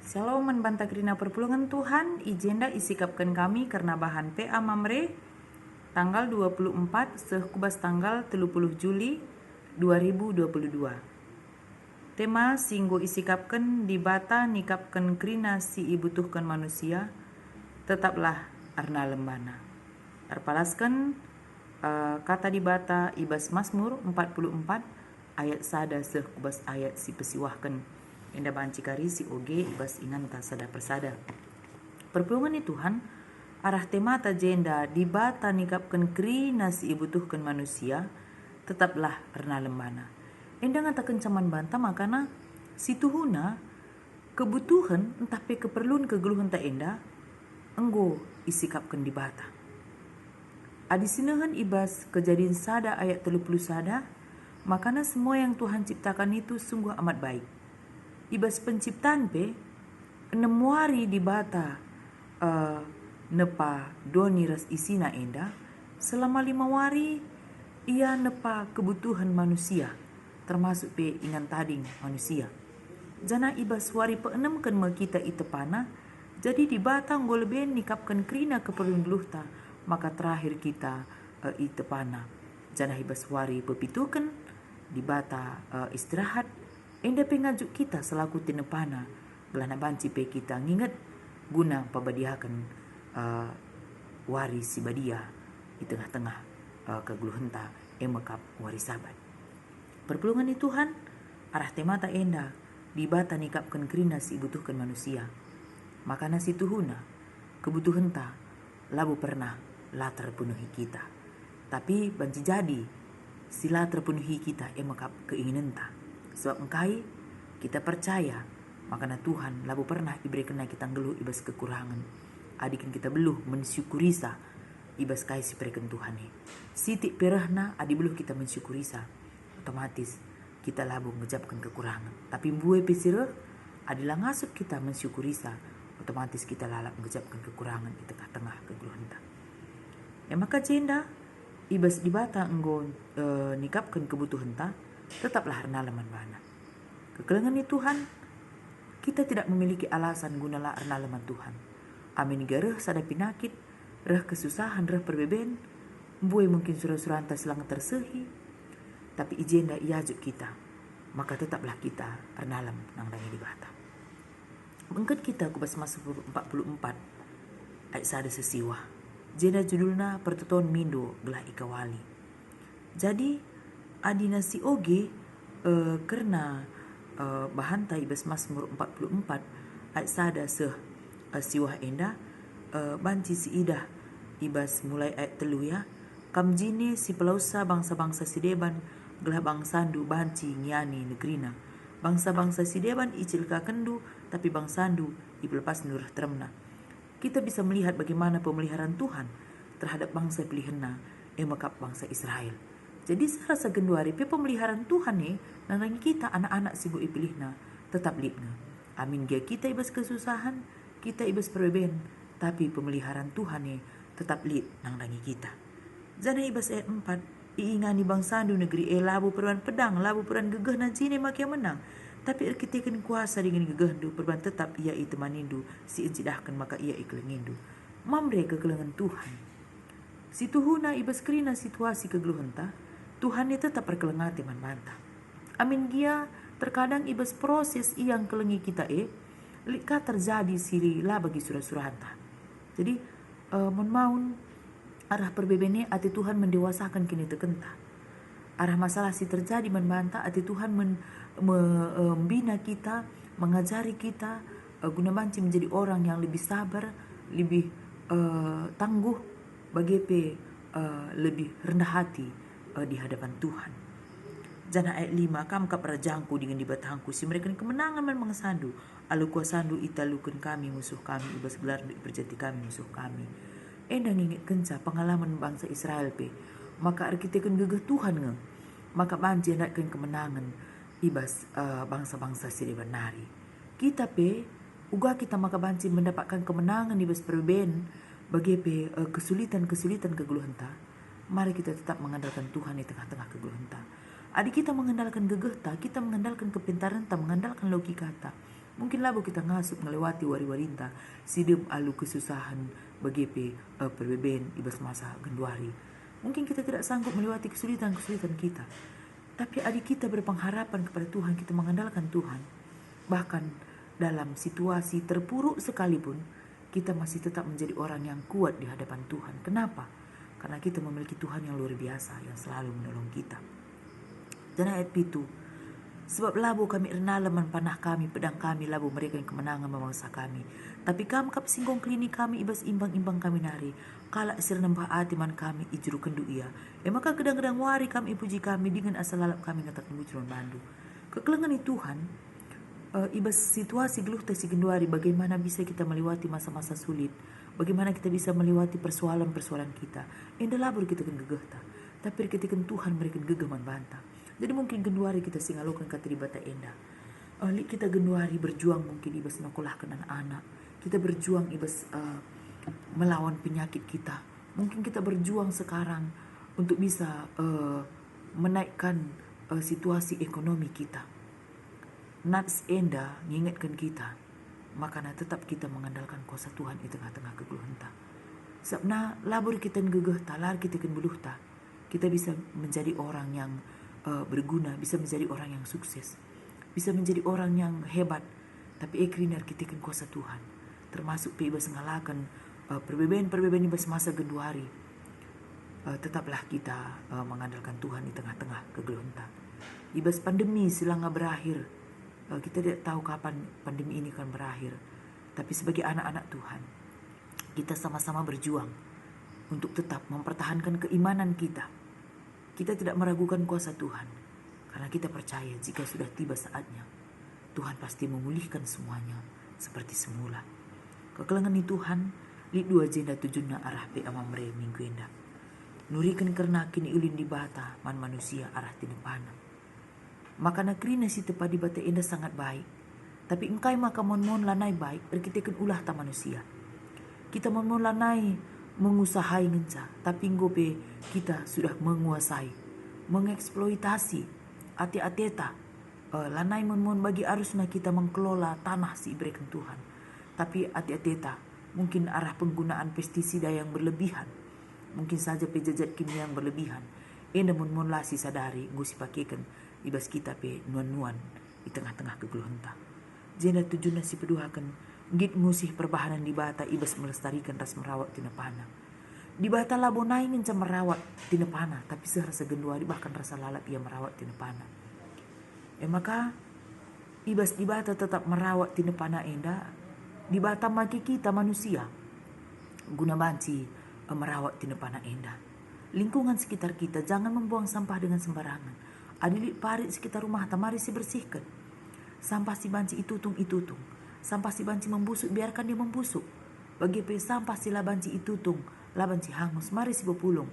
Shalom menbantah kerina perpulungan Tuhan, ijenda isikapkan kami karena bahan PA Mamre tanggal 24 sekubas tanggal 30 Juli 2022. Tema singgo isikapkan di bata nikapkan kerina si ibutuhkan manusia, tetaplah arna lembana. Arpalaskan kata di bata ibas Mazmur 44 ayat sada sekubas ayat si pesiwahkan. Indah banci kari si oge ibas inganta sada persada. Perpulungan ni Tuhan, arah temata jenda di bata nikapkan kerina si ibutuhkan manusia, tetaplah erna lembana. Indah ngata kencaman banta makana si tuhuna kebutuhan entah pe keperluan kegeluhan tak indah enggo isikapkan di bata. Adi sinahan ibas kejadian sada ayat 30 sada, makana semua yang Tuhan ciptakan itu sungguh amat baik. Ibas penciptaan pe 6 wari di bata nepa doni ras isina enda, selama 5 wari ia nepa kebutuhan manusia, termasuk pe ingan tading manusia. Jana ibas wari pe-6 kan kita itepana, jadi di bata nggo lebe nikapkan kerina keperluan geluhta, maka terakhir kita itepana. Jana ibas wari pepitukan di bata istirahat, enda pengajuk kita selaku tinepana belana banci pe kita nginget guna pabadiakan wari si badia di tengah-tengah kegeluhenta emakap wari sabat. Perpulungan ni Tuhan, arah temata enda di bata nikapkan kerina si ibutuhkan manusia. Makana si tuhuna kebutuhan ta labu pernah la terpenuhi kita. Tapi banci jadi sila terpenuhi kita emakap keinginan ta. Sebab engkai kita percaya makana Tuhan labu pernah iberikan kita ngeluh ibas kekurangan. Adikan kita beluh mensyukuri sa ibas kai si berikan Tuhan ni. Sitik perahna adi beluh kita mensyukuri sa. Otomatis kita labu ngejapkan kekurangan. Tapi mbue pesireh adilah ngasup kita mensyukuri sa. Otomatis kita lalap ngejapkan kekurangan di tengah-tengah kegeluhan ta. Ya maka jenda ibas di bata enggo nikapkan kebutuhan ta, tetaplah arnalaman bana. Kekelengan ni Tuhan, kita tidak memiliki alasan gunalah arnalaman Tuhan. Amin gareh sada pinakit, reh kesusahan, reh perbeben, mbue mungkin surah-surah selang tersehi, tapi ijenda iajuk kita, maka tetaplah kita arnalam nang dangi di bata. Bengket kita kubas Mazmur 44 ayat sada sesiwa. Jenda judulna pertutuan mindo gelah ikawali. Jadi adina si oge karena bahanta ibas Mazmur 44 ayat sada siwah enda banci si idah ibas mulai ayat telu ya. Kam jine si pelausa bangsa-bangsa sideban gelah bangsandu banci ngiani negrina. Bangsa-bangsa sideban icilka kendu tapi bangsandu iblepas nur teremna. Kita bisa melihat bagaimana pemeliharaan Tuhan terhadap bangsa pilihanna emakap bangsa Israel. Jadi serasa genduari pe pemeliharaan Tuhan ni nang kita anak-anak sibu ipilihna tetap lipna. Amin gia kita ibas kesusahan, kita ibas perbeben, tapi pemeliharaan Tuhan ni tetap lip nang dangi kita. Jana ibas ayat 4, iingani bangsandu negeri labu peruan pedang, labu peruan gegeh na jine makia menang. Tapi erkitekan kuasa dengan gegehendu perban tetap ia itemanindu si incidahkan maka ia iklengindu. Mamre kegelengan Tuhan. Si tuhuna ibas kerina situasi kegeluhenta, Tuhan ni tetap perkelengati man banta. Amin gia terkadang ibas proses yang kelengi kita lika terjadi siri lah bagi surah-surahanta. Jadi maun arah perbebene ati Tuhan mendewasakan kini tekenta. Arah masalah si terjadi man banta ati Tuhan membina kita, mengajari kita guna banci menjadi orang yang lebih sabar, lebih tangguh, bagepe lebih rendah hati di hadapan Tuhan. Jana ayat 5, kam kaprajangku dengan dibatangku si mereka kemenangan man mengesandu, alu kuasandu italukan kami musuh kami, ibas gelar berjati kami musuh kami. Endang ingat kenca pengalaman bangsa Israel pe, maka arkitekan gegeh Tuhan nge, maka banci hendakan kemenangan ibas bangsa-bangsa sireban nari. Kita pe uga kita maka banci mendapatkan kemenangan ibas perben bagepe kesulitan-kesulitan kegeluhenta. Mari kita tetap mengandalkan Tuhan di tengah-tengah kegeluhenta. Adik kita mengandalkan gegehta, kita mengandalkan kepintaran ta, mengandalkan logika ta. Mungkin labo kita ngasup ngelewati wari-warinta sidem alu kesusahan bagepe perbeben ibas masa genduari. Mungkin kita tidak sanggup melewati kesulitan-kesulitan kita. Tapi adik kita berpengharapan kepada Tuhan, kita mengandalkan Tuhan. Bahkan dalam situasi terpuruk sekalipun, kita masih tetap menjadi orang yang kuat di hadapan Tuhan. Kenapa? Karena kita memiliki Tuhan yang luar biasa, yang selalu menolong kita. Dan ayat itu, sebab labo kami renalaman panah kami, pedang kami, labo mereka yang kemenangan memangsa kami. Tapi kamu kap singgong klini kami, ibas imbang-imbang kami nari. Kalak sir nembah atiman kami, ijuru kendu ia. Maka gedang-gedang wari kami puji kami, dengan asal lalap kami ngatak nujron bandu. Kekelengan itu Tuhan, ibas situasi geluh tesi genduari, bagaimana bisa kita melewati masa-masa sulit. Bagaimana kita bisa melewati persoalan-persoalan kita. Endah labur kita kan gegeh ta. Tapi ketika Tuhan mereka gegeh membantah. Jadi mungkin genduari kita singalokan kata dibata endah. Kita genduari berjuang mungkin ibas nakulahkan anak. Kita berjuang ibas melawan penyakit kita. Mungkin kita berjuang sekarang untuk bisa menaikkan situasi ekonomi kita. Nats endah mengingatkan kita. Makanya tetap kita mengandalkan kuasa Tuhan di tengah-tengah kegeluhan ta. Sabna labur kita gegeh ta, lar kita kan buluh ta. Kita bisa menjadi orang yang berguna, bisa menjadi orang yang sukses, bisa menjadi orang yang hebat. Tapi ekrinar kita kan kuasa Tuhan, termasuk ibas ngalakan perbedaan ibas masa genduari. Tetaplah kita mengandalkan Tuhan di tengah-tengah kegeluhan ta. Ibas pandemi silangga berakhir, kita tidak tahu kapan pandemi ini akan berakhir. Tapi sebagai anak-anak Tuhan, kita sama-sama berjuang untuk tetap mempertahankan keimanan kita. Kita tidak meragukan kuasa Tuhan, karena kita percaya jika sudah tiba saatnya, Tuhan pasti memulihkan semuanya seperti semula. Kekelengan ni Tuhan, di 2 jenda 7 arah pe amamre minggu endah. Nurikan karena kini ulin di bata man manusia arah tinepana. Maka nakrina si tepa di bata endah sangat baik. Tapi engkai maka mon lanai baik, berkitekan ulah ta manusia. Kita mon lanai mengusahai ngenca, tapi ngope kita sudah menguasai, mengeksploitasi ati-ateta. Lanai mon bagi arusna kita mengkelola tanah si ibrekan Tuhan. Tapi ati-ateta mungkin arah penggunaan pestisida yang berlebihan, mungkin saja pejajat kimia yang berlebihan. Enda mon lasi sadari ngusi pakekan ibas kita pe nuan-nuan di tengah-tengah kegeluhan ta. Jenda 7 nasi peduhakan git ngusih perbahanan di bata ibas melestarikan ras merawat tinepana. Di bata labonai ngenca merawat tinepana, tapi serasa genduari bahkan rasa lalap ia merawat tinepana. Maka ibas di bata tetap merawat tinepana endah. Di bata maki kita manusia guna banci merawat tinepana endah. Lingkungan sekitar kita jangan membuang sampah dengan sembarangan. Adilik parit sekitar rumah tamari si bersihkan. Sampah si banci itutung. Sampah si banci membusuk, biarkan dia membusuk. Bagi pe sampah si labanci itutung, labanci hangus, mari si bepulung.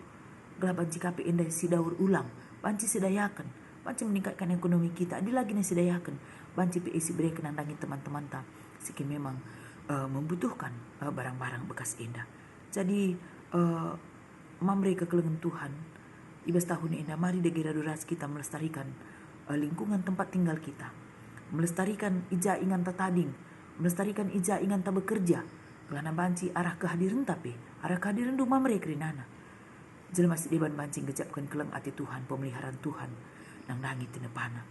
Labanci kape endah si daur ulang, banci sedayakan. Banci meningkatkan ekonomi kita, adi lagi nih sedayakan. Banci pe isi beri kenandangi teman-teman ta. Siki memang membutuhkan barang-barang bekas endah. Jadi mamre kekelengan Tuhan, ibas tahun endah, mari degera duras kita melestarikan lingkungan tempat tinggal kita. Melestarikan ija ingan tatading, melestarikan ija ingan tak bekerja. Kelana banci arah kehadiran tapi arah kehadiran rumah mereka rinana. Jelma si deban banci ngejapkan keleng ati Tuhan, pemeliharaan Tuhan nang nangi tinepana.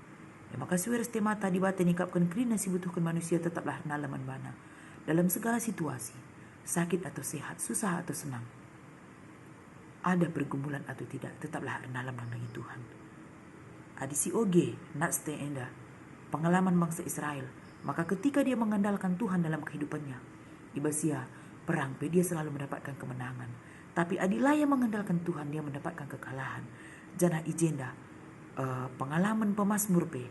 Maka suweres temata di bata nikapkan kerina si butuhkan manusia tetaplah nalaman bana. Dalam segala situasi, sakit atau sehat, susah atau senang, ada pergumulan atau tidak, tetaplah nalam nang nangi Tuhan. Adi si oge nats te endah pengalaman bangsa Israel. Maka ketika dia mengandalkan Tuhan dalam kehidupannya, ibasia perang, dia selalu mendapatkan kemenangan. Tapi adilaya mengandalkan Tuhan, dia mendapatkan kekalahan. Jana ijenda pengalaman pemasmur pe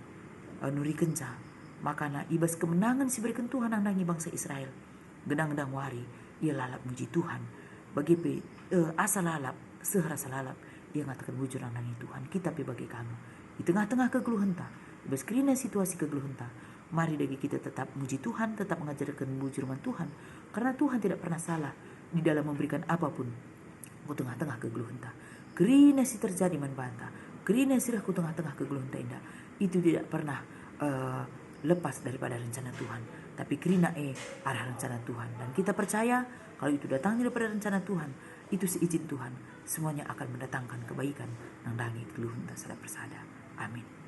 nuri kenca. Makana ibas kemenangan si berikan Tuhan nandangi bangsa Israel. Gedang-gedang wari, ia lalap muji Tuhan. Bagi pe asa lalap, sehrasa lalap, ia ngatakan bujur nandangi Tuhan. Kita pe bagi kami di tengah-tengah kegeluhan ta, ibas kerina situasi kegeluhan ta, mari dagi kita tetap muji Tuhan, tetap mengajarkan bujurman Tuhan. Karena Tuhan tidak pernah salah di dalam memberikan apapun ku tengah-tengah kegeluhan ta. Kerina si terjadi manbanta, kerina sirah ku tengah-tengah kegeluhan ta indah, itu tidak pernah lepas daripada rencana Tuhan. tapi kerina arah rencana Tuhan. Dan kita percaya kalau itu datang daripada rencana Tuhan, itu seizin Tuhan, semuanya akan mendatangkan kebaikan nang dangi keluhun tak sada persada. Amin.